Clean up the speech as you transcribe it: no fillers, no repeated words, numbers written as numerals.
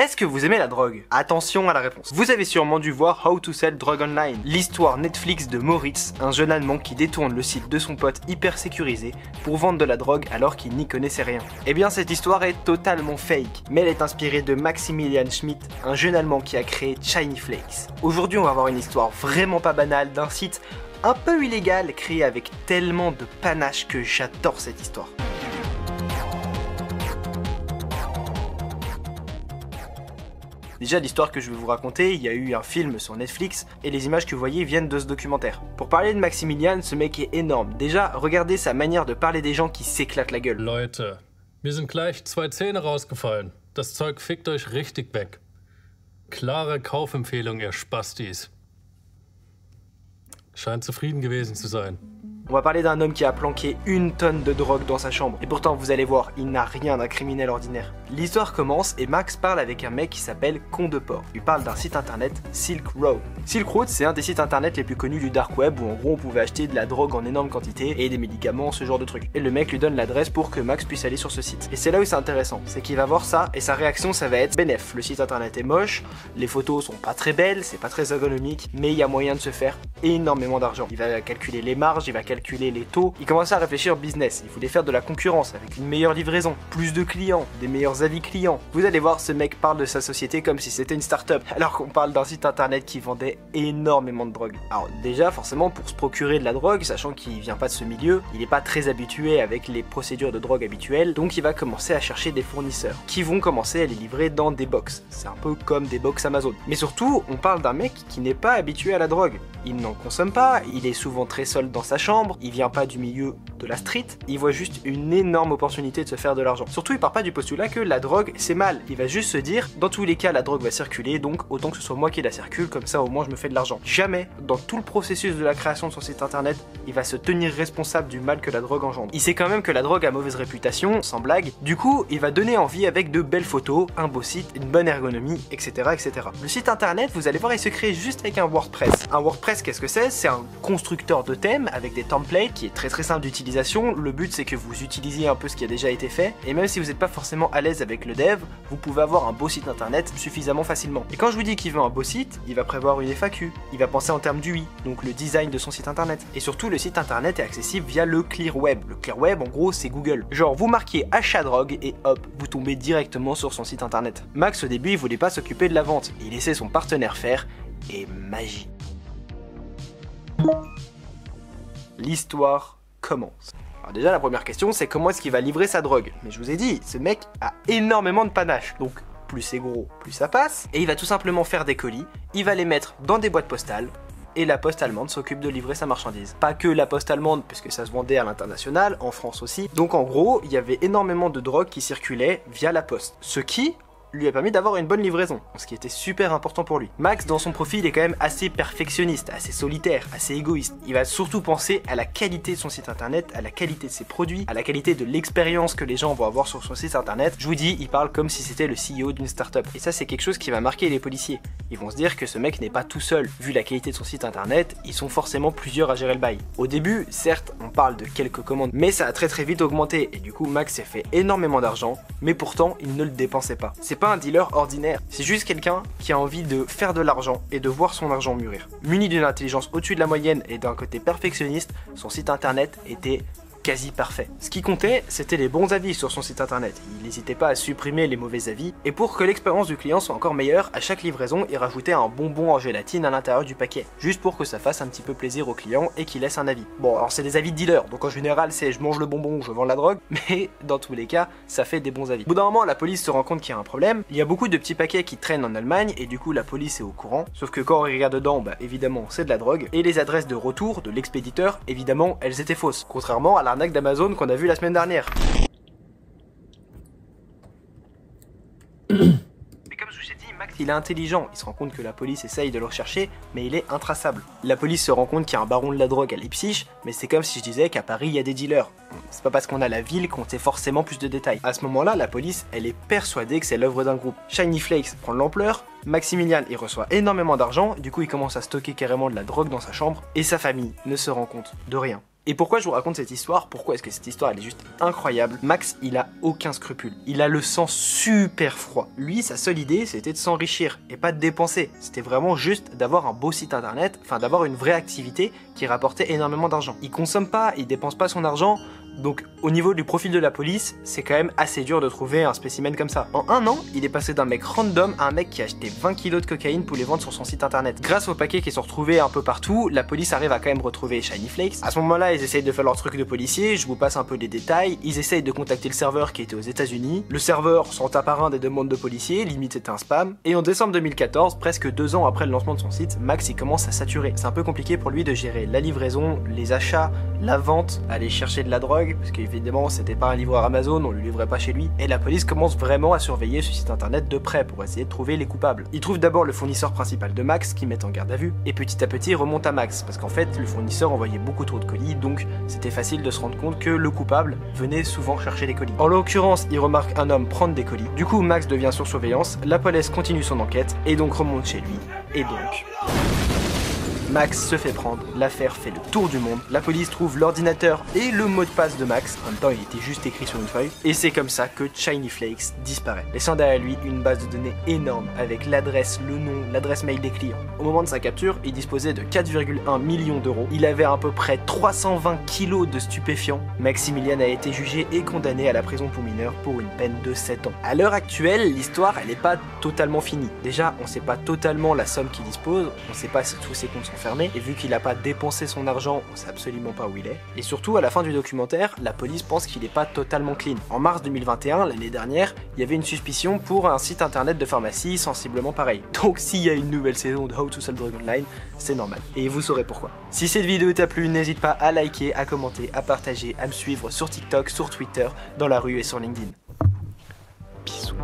Est-ce que vous aimez la drogue? Attention à la réponse. Vous avez sûrement dû voir How to Sell Drug Online, l'histoire Netflix de Moritz, un jeune allemand qui détourne le site de son pote hyper sécurisé pour vendre de la drogue alors qu'il n'y connaissait rien. Eh bien cette histoire est totalement fake, mais elle est inspirée de Maximilian Schmidt, un jeune allemand qui a créé Shiny Flakes. Aujourd'hui on va voir une histoire vraiment pas banale d'un site un peu illégal créé avec tellement de panache que j'adore cette histoire. Déjà l'histoire que je vais vous raconter, il y a eu un film sur Netflix et les images que vous voyez viennent de ce documentaire. Pour parler de Maximilian, ce mec est énorme. Déjà, regardez sa manière de parler des gens qui s'éclatent la gueule. Leute, mir sind gleich 2 Zähne rausgefallen. Das Zeug fickt euch richtig weg. Klare Kaufempfehlung, ihr Spastis. Scheint zufrieden gewesen zu sein. On va parler d'un homme qui a planqué 1 tonne de drogue dans sa chambre. Et pourtant, vous allez voir, il n'a rien d'un criminel ordinaire. L'histoire commence et Max parle avec un mec qui s'appelle Condeport. Il parle d'un site internet, Silk Road. Silk Road, c'est un des sites internet les plus connus du dark web où en gros on pouvait acheter de la drogue en énorme quantité et des médicaments, ce genre de trucs. Et le mec lui donne l'adresse pour que Max puisse aller sur ce site. Et c'est là où c'est intéressant, c'est qu'il va voir ça et sa réaction ça va être bénef. Le site internet est moche, les photos sont pas très belles, c'est pas très ergonomique, mais il y a moyen de se faire énormément d'argent. Il va calculer les marges, il va calculer les taux, il commençait à réfléchir business, il voulait faire de la concurrence avec une meilleure livraison, plus de clients, des meilleurs avis clients. Vous allez voir, ce mec parle de sa société comme si c'était une start-up, alors qu'on parle d'un site internet qui vendait énormément de drogue. Alors déjà, forcément, pour se procurer de la drogue, sachant qu'il vient pas de ce milieu, il est pas très habitué avec les procédures de drogue habituelles, donc il va commencer à chercher des fournisseurs, qui vont commencer à les livrer dans des box. C'est un peu comme des box Amazon. Mais surtout, on parle d'un mec qui n'est pas habitué à la drogue. Il n'en consomme pas, il est souvent très seul dans sa chambre, il vient pas du milieu de la street, il voit juste une énorme opportunité de se faire de l'argent. Surtout, il part pas du postulat que la drogue c'est mal, il va juste se dire, dans tous les cas la drogue va circuler, donc autant que ce soit moi qui la circule, comme ça au moins je me fais de l'argent. Jamais, dans tout le processus de la création de son site internet, il va se tenir responsable du mal que la drogue engendre. Il sait quand même que la drogue a mauvaise réputation, sans blague, du coup il va donner envie avec de belles photos, un beau site, une bonne ergonomie, etc. etc. Le site internet, vous allez voir, il se crée juste avec un WordPress. Un WordPress, qu'est-ce que c'est? C'est un constructeur de thèmes avec des templates qui est très simple d'utilisation. Le but c'est que vous utilisiez un peu ce qui a déjà été fait, et même si vous n'êtes pas forcément à l'aise avec le dev, vous pouvez avoir un beau site internet suffisamment facilement. Et quand je vous dis qu'il veut un beau site, il va prévoir une FAQ, il va penser en termes d'UI, donc le design de son site internet. Et surtout, le site internet est accessible via le Clear Web. Le Clear Web, en gros, c'est Google. Genre, vous marquez achat drogue et hop, vous tombez directement sur son site internet. Max, au début, il voulait pas s'occuper de la vente, il laissait son partenaire faire, et magie. L'histoire commence. Alors déjà la première question c'est comment est-ce qu'il va livrer sa drogue. Mais je vous ai dit, ce mec a énormément de panache, donc plus c'est gros, plus ça passe. Et il va tout simplement faire des colis, il va les mettre dans des boîtes postales, et la poste allemande s'occupe de livrer sa marchandise. Pas que la poste allemande, puisque ça se vendait à l'international, en France aussi. Donc en gros, il y avait énormément de drogue qui circulait via la poste. Ce qui lui a permis d'avoir une bonne livraison, ce qui était super important pour lui. Max, dans son profil, est quand même assez perfectionniste, assez solitaire, assez égoïste. Il va surtout penser à la qualité de son site internet, à la qualité de ses produits, à la qualité de l'expérience que les gens vont avoir sur son site internet. Je vous dis, il parle comme si c'était le CEO d'une startup. Et ça, c'est quelque chose qui va marquer les policiers. Ils vont se dire que ce mec n'est pas tout seul. Vu la qualité de son site internet, ils sont forcément plusieurs à gérer le bail. Au début, certes, on parle de quelques commandes, mais ça a très vite augmenté. Et du coup, Max s'est fait énormément d'argent, mais pourtant, il ne le dépensait pas. C'est pas un dealer ordinaire, c'est juste quelqu'un qui a envie de faire de l'argent et de voir son argent mûrir. Muni d'une intelligence au-dessus de la moyenne et d'un côté perfectionniste, son site internet était quasi parfait. Ce qui comptait, c'était les bons avis sur son site internet. Il n'hésitait pas à supprimer les mauvais avis, et pour que l'expérience du client soit encore meilleure, à chaque livraison, il rajoutait un bonbon en gélatine à l'intérieur du paquet, juste pour que ça fasse un petit peu plaisir au client et qu'il laisse un avis. Bon, alors c'est des avis de dealer, donc en général c'est je mange le bonbon, je vends la drogue, mais dans tous les cas, ça fait des bons avis. Au bout d'un moment, la police se rend compte qu'il y a un problème, il y a beaucoup de petits paquets qui traînent en Allemagne, et du coup la police est au courant, sauf que quand on regarde dedans, bah évidemment c'est de la drogue, et les adresses de retour de l'expéditeur, évidemment, elles étaient fausses, contrairement à l'arnaque d'Amazon qu'on a vu la semaine dernière. Mais comme je vous ai dit, Max il est intelligent, il se rend compte que la police essaye de le rechercher, mais il est intraçable. La police se rend compte qu'il y a un baron de la drogue à Leipzig, mais c'est comme si je disais qu'à Paris il y a des dealers. C'est pas parce qu'on a la ville qu'on sait forcément plus de détails. À ce moment-là, la police, elle est persuadée que c'est l'œuvre d'un groupe. Shiny Flakes prend de l'ampleur, Maximilian il reçoit énormément d'argent, du coup il commence à stocker carrément de la drogue dans sa chambre, et sa famille ne se rend compte de rien. Et pourquoi je vous raconte cette histoire? Pourquoi est-ce que cette histoire elle est juste incroyable? Max, il a aucun scrupule. Il a le sang super froid. Lui, sa seule idée, c'était de s'enrichir et pas de dépenser. C'était vraiment juste d'avoir un beau site internet, enfin d'avoir une vraie activité qui rapportait énormément d'argent. Il consomme pas, il dépense pas son argent. Donc au niveau du profil de la police, c'est quand même assez dur de trouver un spécimen comme ça. En un an, il est passé d'un mec random à un mec qui a acheté 20 kilos de cocaïne pour les vendre sur son site internet. Grâce aux paquets qui sont retrouvés un peu partout, la police arrive à quand même retrouver Shiny Flakes. À ce moment-là, ils essayent de faire leur truc de policier, je vous passe un peu les détails. Ils essayent de contacter le serveur qui était aux États-Unis. Le serveur s'en tape à un des demandes de policiers, limite c'était un spam. Et en décembre 2014, presque 2 ans après le lancement de son site, Max il commence à saturer. C'est un peu compliqué pour lui de gérer la livraison, les achats, la vente, aller chercher de la drogue, parce qu'évidemment c'était pas un livreur Amazon, on le livrait pas chez lui, et la police commence vraiment à surveiller ce site internet de près pour essayer de trouver les coupables. Il trouve d'abord le fournisseur principal de Max, qui met en garde à vue, et petit à petit remonte à Max, parce qu'en fait le fournisseur envoyait beaucoup trop de colis, donc c'était facile de se rendre compte que le coupable venait souvent chercher les colis. En l'occurrence, il remarque un homme prendre des colis, du coup Max devient sur surveillance, la police continue son enquête, et donc remonte chez lui, et donc... Max se fait prendre, l'affaire fait le tour du monde, la police trouve l'ordinateur et le mot de passe de Max, en même temps il était juste écrit sur une feuille, et c'est comme ça que Shiny Flakes disparaît, laissant derrière lui une base de données énorme avec l'adresse, le nom, l'adresse mail des clients. Au moment de sa capture, il disposait de 4,1 millions d'euros, il avait à peu près 320 kilos de stupéfiants. Maximilian a été jugé et condamné à la prison pour mineurs pour une peine de 7 ans. À l'heure actuelle, l'histoire elle n'est pas totalement finie. Déjà, on sait pas totalement la somme qu'il dispose, on sait pas si tous ses comptes sont fermé, et vu qu'il n'a pas dépensé son argent, on sait absolument pas où il est. Et surtout, à la fin du documentaire, la police pense qu'il est pas totalement clean. En mars 2021, l'année dernière, il y avait une suspicion pour un site internet de pharmacie sensiblement pareil. Donc s'il y a une nouvelle saison de How to Sell Drugs Online, c'est normal. Et vous saurez pourquoi. Si cette vidéo t'a plu, n'hésite pas à liker, à commenter, à partager, à me suivre sur TikTok, sur Twitter, dans la rue et sur LinkedIn. Bisous.